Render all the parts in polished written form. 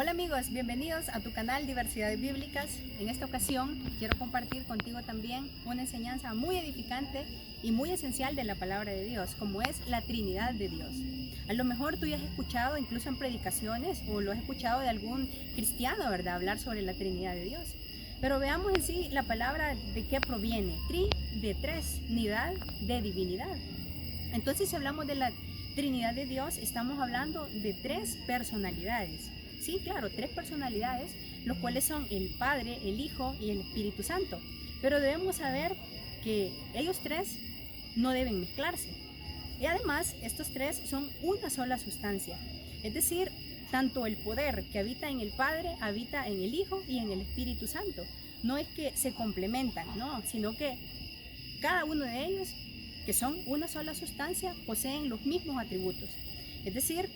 Hola amigos, bienvenidos a tu canal Diversidades Bíblicas. En esta ocasión quiero compartir contigo también una enseñanza muy edificante y muy esencial de la palabra de Dios, como es la Trinidad de Dios. A lo mejor tú ya has escuchado incluso en predicaciones o lo has escuchado de algún cristiano, ¿verdad?, hablar sobre la Trinidad de Dios. Pero veamos en sí la palabra de qué proviene. Tri, de tres, nidad, de divinidad. Entonces, si hablamos de la Trinidad de Dios, estamos hablando de tres personalidades. Sí, claro, tres personalidades, los cuales son el Padre, el Hijo y el Espíritu Santo. Pero debemos saber que ellos tres no deben mezclarse. Y además, estos tres son una sola sustancia. Es decir, tanto el poder que habita en el Padre, habita en el Hijo y en el Espíritu Santo. No es que se complementan, no, sino que cada uno de ellos, que son una sola sustancia, poseen los mismos atributos. Es decir,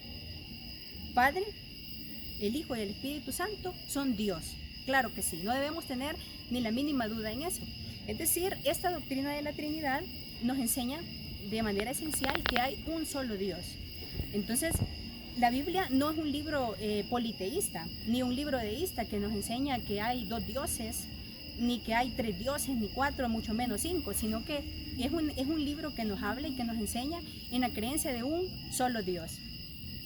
Padre, el Hijo y el Espíritu Santo son Dios. Claro que sí, no debemos tener ni la mínima duda en eso. Es decir, esta doctrina de la Trinidad nos enseña de manera esencial que hay un solo Dios. Entonces, la Biblia no es un libro politeísta, ni un libro deísta que nos enseña que hay dos dioses, ni que hay tres dioses, ni cuatro, mucho menos cinco, sino que es un libro que nos habla y que nos enseña en la creencia de un solo Dios.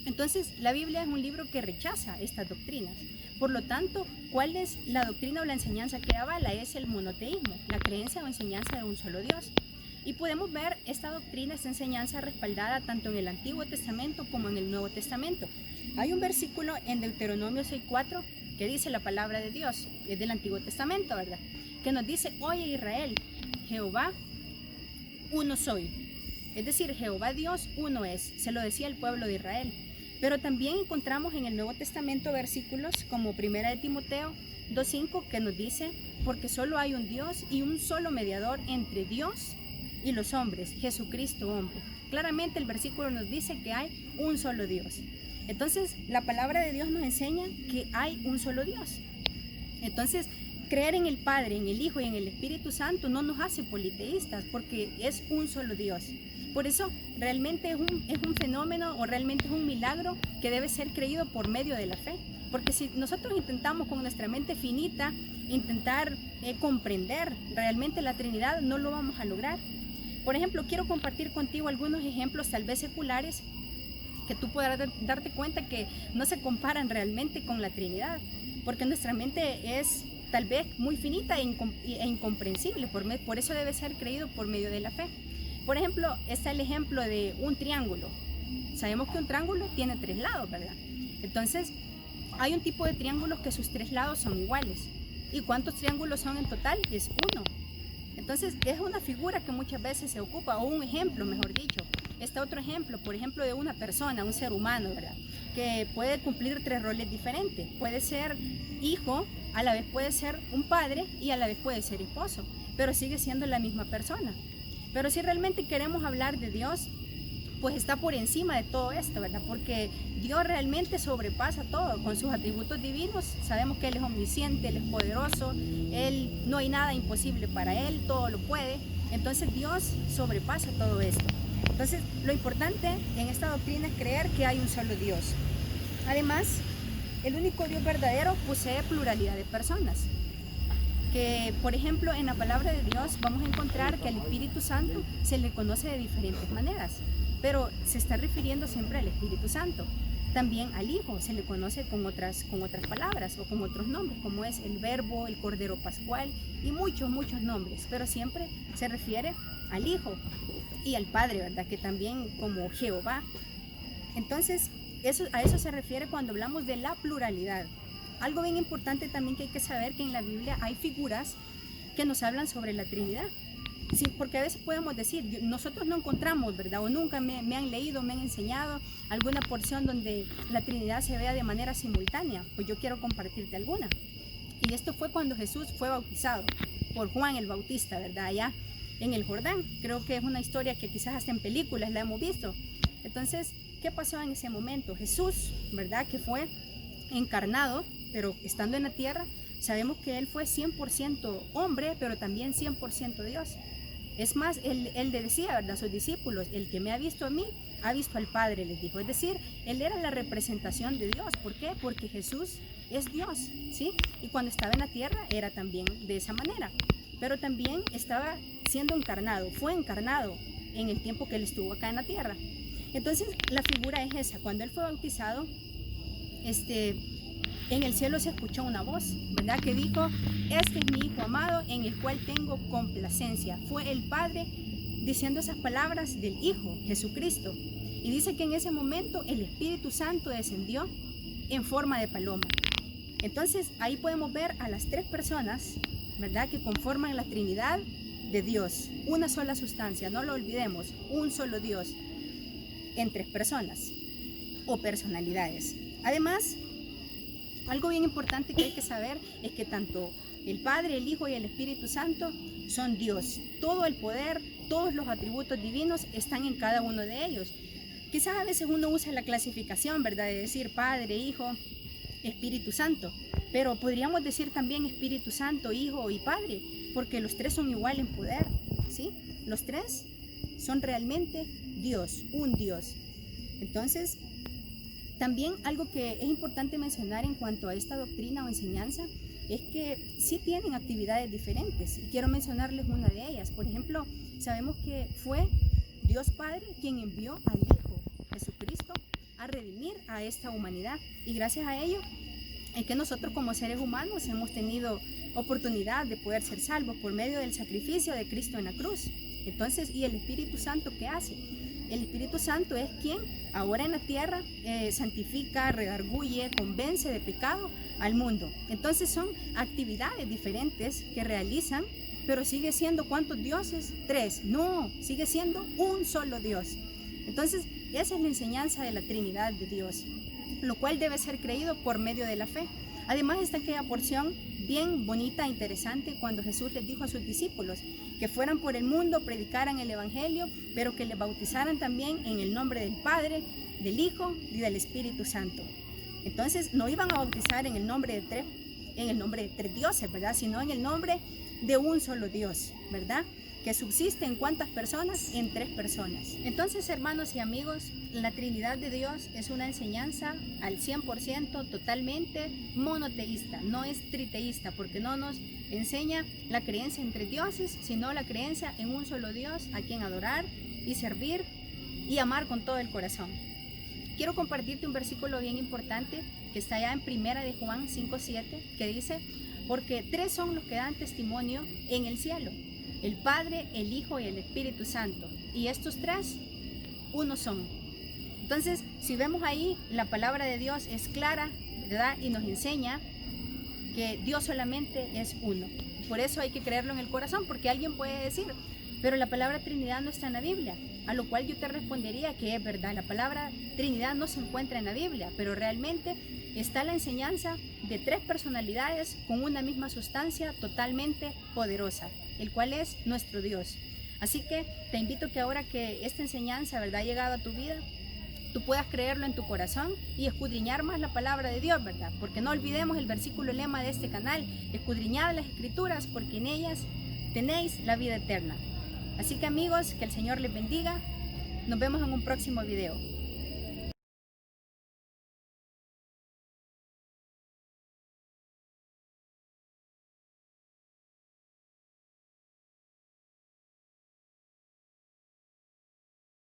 Entonces, la Biblia es un libro que rechaza estas doctrinas. Por lo tanto, ¿cuál es la doctrina o la enseñanza que avala? Es el monoteísmo, la creencia o enseñanza de un solo Dios. Y podemos ver esta doctrina, esta enseñanza respaldada tanto en el Antiguo Testamento como en el Nuevo Testamento. Hay un versículo en Deuteronomio 6:4 que dice la palabra de Dios, es del Antiguo Testamento, ¿verdad? Que nos dice: oye Israel, Jehová, uno soy. Es decir, Jehová Dios uno es, se lo decía el pueblo de Israel. Pero también encontramos en el Nuevo Testamento versículos como 1 de Timoteo 2:5 que nos dice: porque solo hay un Dios y un solo mediador entre Dios y los hombres, Jesucristo hombre. Claramente el versículo nos dice que hay un solo Dios. Entonces, la palabra de Dios nos enseña que hay un solo Dios. Entonces, creer en el Padre, en el Hijo y en el Espíritu Santo no nos hace politeístas, porque es un solo Dios. Por eso realmente es un fenómeno o realmente es un milagro que debe ser creído por medio de la fe. Porque si nosotros intentamos con nuestra mente finita intentar comprender realmente la Trinidad, no lo vamos a lograr. Por ejemplo, quiero compartir contigo algunos ejemplos tal vez seculares que tú podrás darte cuenta que no se comparan realmente con la Trinidad, porque nuestra mente es tal vez muy finita e incomprensible, por eso debe ser creído por medio de la fe. Por ejemplo, está el ejemplo de un triángulo. Sabemos que un triángulo tiene tres lados, ¿verdad? Entonces, hay un tipo de triángulos que sus tres lados son iguales. ¿Y cuántos triángulos son en total? Es uno. Entonces, es una figura que muchas veces se ocupa, o un ejemplo, mejor dicho. Está otro ejemplo, por ejemplo, de una persona, un ser humano, ¿verdad?, que puede cumplir tres roles diferentes. Puede ser hijo, a la vez puede ser un padre y a la vez puede ser esposo, pero sigue siendo la misma persona. Pero si realmente queremos hablar de Dios, pues está por encima de todo esto, ¿verdad? Porque Dios realmente sobrepasa todo con sus atributos divinos. Sabemos que Él es omnisciente, Él es poderoso, no hay nada imposible para Él, todo lo puede. Entonces Dios sobrepasa todo esto. Entonces, lo importante en esta doctrina es creer que hay un solo Dios. Además, el único Dios verdadero posee pluralidad de personas. Que, por ejemplo, en la palabra de Dios vamos a encontrar que al Espíritu Santo se le conoce de diferentes maneras, pero se está refiriendo siempre al Espíritu Santo. También al Hijo se le conoce con otras palabras o con otros nombres, como es el Verbo, el Cordero Pascual y muchos nombres, pero siempre se refiere al Hijo y al Padre, ¿verdad?, que también como Jehová. Entonces, a eso se refiere cuando hablamos de la pluralidad. Algo bien importante también que hay que saber, que en la Biblia hay figuras que nos hablan sobre la Trinidad. Sí, porque a veces podemos decir, nosotros no encontramos, ¿verdad?, o nunca me han leído, me han enseñado alguna porción donde la Trinidad se vea de manera simultánea. Pues yo quiero compartirte alguna. Y esto fue cuando Jesús fue bautizado por Juan el Bautista, ¿verdad?, allá en el Jordán. Creo que es una historia que quizás hasta en películas la hemos visto. Entonces, ¿qué pasó en ese momento? Jesús, ¿verdad?, que fue encarnado, pero estando en la tierra, sabemos que Él fue 100% hombre, pero también 100% Dios. Es más, él le decía, ¿verdad?, a sus discípulos, el que me ha visto a mí, ha visto al Padre, les dijo. Es decir, él era la representación de Dios. ¿Por qué? Porque Jesús es Dios, ¿sí? Y cuando estaba en la tierra era también de esa manera. Pero también estaba siendo encarnado, fue encarnado en el tiempo que él estuvo acá en la tierra. Entonces, la figura es esa. Cuando él fue bautizado, en el cielo se escuchó una voz, ¿verdad?, que dijo: este es mi Hijo amado en el cual tengo complacencia. Fue el Padre diciendo esas palabras del Hijo, Jesucristo. Y dice que en ese momento el Espíritu Santo descendió en forma de paloma. Entonces ahí podemos ver a las tres personas, ¿verdad?, que conforman la Trinidad de Dios. Una sola sustancia, no lo olvidemos, un solo Dios en tres personas o personalidades. Además, algo bien importante que hay que saber es que tanto el Padre, el Hijo y el Espíritu Santo son Dios. Todo el poder, todos los atributos divinos están en cada uno de ellos. Quizás a veces uno usa la clasificación, ¿verdad?, de decir Padre, Hijo, Espíritu Santo. Pero podríamos decir también Espíritu Santo, Hijo y Padre, porque los tres son igual en poder, ¿sí? Los tres son realmente Dios, un Dios. Entonces, también algo que es importante mencionar en cuanto a esta doctrina o enseñanza es que sí tienen actividades diferentes, y quiero mencionarles una de ellas. Por ejemplo, sabemos que fue Dios Padre quien envió al Hijo, Jesucristo, a redimir a esta humanidad, y gracias a ello es que nosotros como seres humanos hemos tenido oportunidad de poder ser salvos por medio del sacrificio de Cristo en la cruz. Entonces, ¿y el Espíritu Santo qué hace? El Espíritu Santo es quien ahora en la tierra santifica, redarguye, convence de pecado al mundo. Entonces son actividades diferentes que realizan, pero sigue siendo ¿cuántos dioses? Tres. No, sigue siendo un solo Dios. Entonces esa es la enseñanza de la Trinidad de Dios, lo cual debe ser creído por medio de la fe. Además está aquella porción bien bonita e interesante cuando Jesús les dijo a sus discípulos que fueran por el mundo, predicaran el Evangelio, pero que les bautizaran también en el nombre del Padre, del Hijo y del Espíritu Santo. Entonces no iban a bautizar en el nombre de tres dioses, ¿verdad?, sino en el nombre de un solo Dios, ¿verdad?, que subsiste en ¿cuántas personas? En tres personas. Entonces, hermanos y amigos, la Trinidad de Dios es una enseñanza al 100% totalmente monoteísta, no es triteísta, porque no nos enseña la creencia entre dioses, sino la creencia en un solo Dios a quien adorar y servir y amar con todo el corazón. Quiero compartirte un versículo bien importante que está allá en Primera de Juan 5:7, que dice: porque tres son los que dan testimonio en el cielo, el Padre, el Hijo y el Espíritu Santo, y estos tres uno son. Entonces, si vemos ahí, la palabra de Dios es clara, ¿verdad?, y nos enseña que Dios solamente es uno. Por eso hay que creerlo en el corazón, porque alguien puede decir: pero la palabra Trinidad no está en la Biblia. A lo cual yo te respondería que es verdad, la palabra Trinidad no se encuentra en la Biblia, pero realmente está la enseñanza de tres personalidades con una misma sustancia totalmente poderosa, el cual es nuestro Dios. Así que te invito que ahora que esta enseñanza, ¿verdad?, ha llegado a tu vida, tú puedas creerlo en tu corazón y escudriñar más la palabra de Dios, ¿verdad? Porque no olvidemos el versículo lema de este canal: escudriñad las Escrituras, porque en ellas tenéis la vida eterna. Así que amigos, que el Señor les bendiga. Nos vemos en un próximo video.